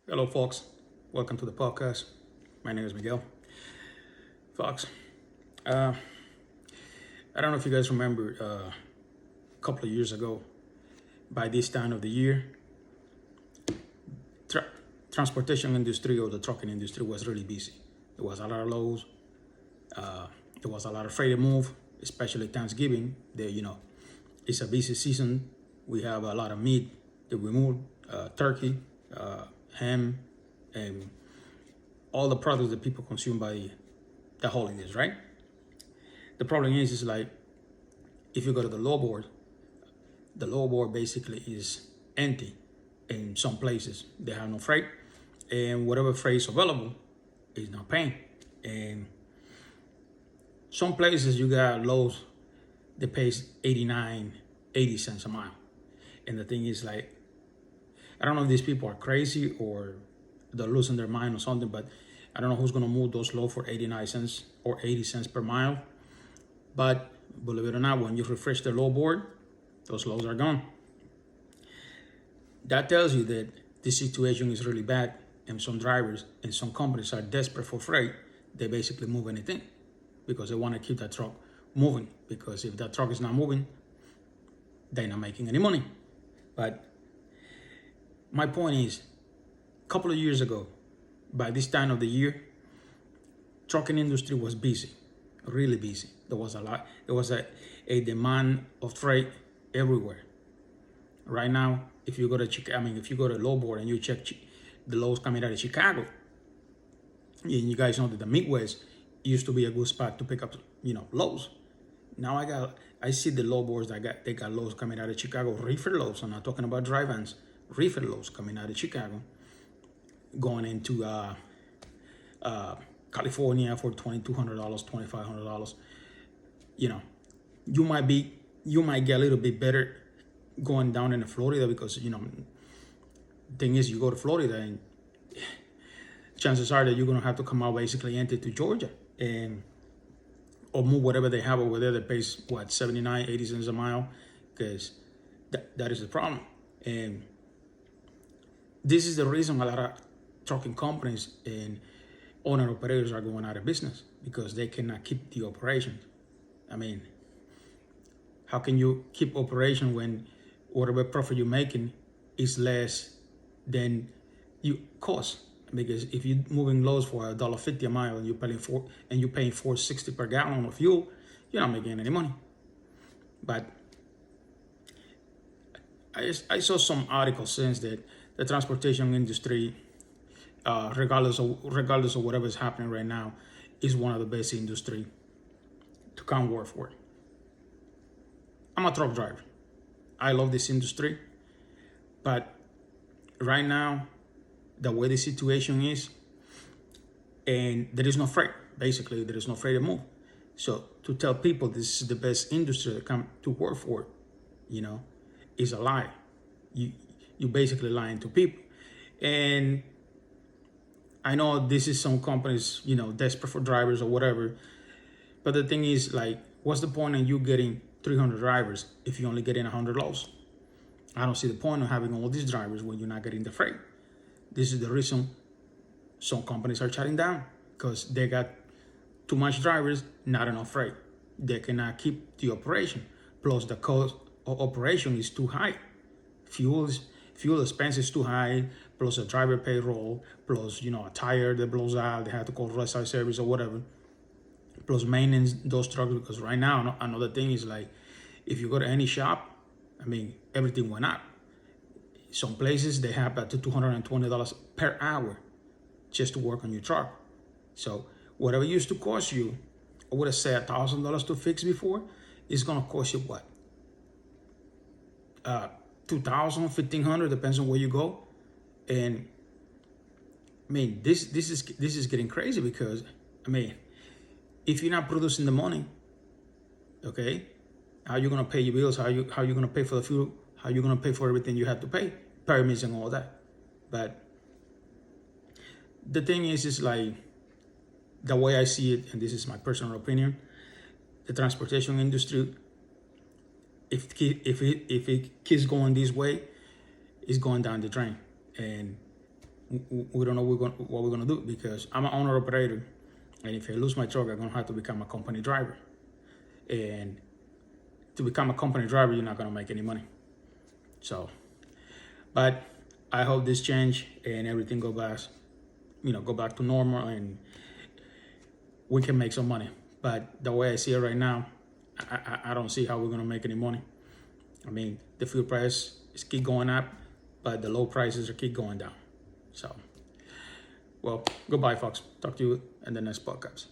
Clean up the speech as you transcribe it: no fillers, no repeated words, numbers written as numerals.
Hello, folks. Welcome to the podcast. My name is Miguel. Folks, uh, I don't know if you guys remember a couple of years ago, by this time of the year, tra- transportation industry or the trucking industry was really busy. There was a lot of loads. There was a lot of freight to move, especially Thanksgiving. It's a busy season. We have a lot of meat that we move, turkey, ham, and all the products that people consume by the holidays, right? The problem is like if you go to the low board basically is empty in some places. They have no freight, and whatever freight is available is not paying. And some places you got loads that pays 89, 80 cents a mile. And the thing is like, I don't know if these people are crazy or they're losing their mind or something, but I don't know who's gonna move those loads for 89 cents or 80 cents per mile. But believe it or not, when you refresh the load board, those loads are gone. That tells you that this situation is really bad, and some drivers and some companies are desperate for freight. They basically move anything because they want to keep that truck moving. Because if that truck is not moving, they're not making any money. But my point is, a couple of years ago, by this time of the year, trucking industry was busy, really busy. There was a demand of freight everywhere. Right now, if you go to Lowboard and you check the loads coming out of Chicago, and you guys know that the Midwest used to be a good spot to pick up, loads. Now I see the Lowboards they got loads coming out of Chicago, reefer loads. I'm not talking about dry vans, reefer loads coming out of Chicago, going into California for $2,200, $2,500. You might get a little bit better going down in Florida because thing is you go to Florida and chances are that you're gonna have to come out basically empty to Georgia and or move whatever they have over there that pays 79, 80 cents a mile, because that is the problem. And this is the reason a lot of trucking companies and owner operators are going out of business, because they cannot keep the operations. I mean, how can you keep operation when whatever profit you're making is less than you cost? Because if you're moving loads for $1.50 a mile and you're paying $4.60 per gallon of fuel, you're not making any money. But I saw some articles since that the transportation industry, regardless of whatever is happening right now, is one of the best industry to come work for. I'm a truck driver. I love this industry, but right now, the way the situation is, and there is no freight. Basically, there is no freight to move. So to tell people this is the best industry to come to work for, is a lie. You basically lying to people. And I know this is some companies, desperate for drivers or whatever. But the thing is, like, what's the point in you getting 300 drivers if you're only getting 100 loads? I don't see the point of having all these drivers when you're not getting the freight. This is the reason some companies are shutting down, because they got too much drivers, not enough freight. They cannot keep the operation. Plus the cost of operation is too high. Fuel expense is too high, plus a driver payroll, plus, a tire that blows out, they have to call roadside service or whatever. Plus maintenance those trucks, because right now, another thing is like, if you go to any shop, everything went up. Some places they have up to $220 per hour just to work on your truck. So whatever used to cost you, I would have said $1,000 to fix before, it's gonna cost you what? $2,000, $1,500, depends on where you go. And this is getting crazy, because if you're not producing the money, okay, how you gonna pay your bills? How you gonna pay for the fuel? How you gonna pay for everything you have to pay, permits and all that? But the thing is like, the way I see it, and this is my personal opinion, the transportation industry, if it keeps going this way, it's going down the drain. And we don't know what we're gonna do, because I'm an owner operator, and if I lose my truck, I'm gonna have to become a company driver. And to become a company driver, you're not gonna make any money. So, but I hope this change and everything go back to normal, and we can make some money. But the way I see it right now, I don't see how we're gonna make any money. I mean, the fuel price is keep going up, but the low prices are keep going down. So, well, goodbye, folks. Talk to you in the next podcast.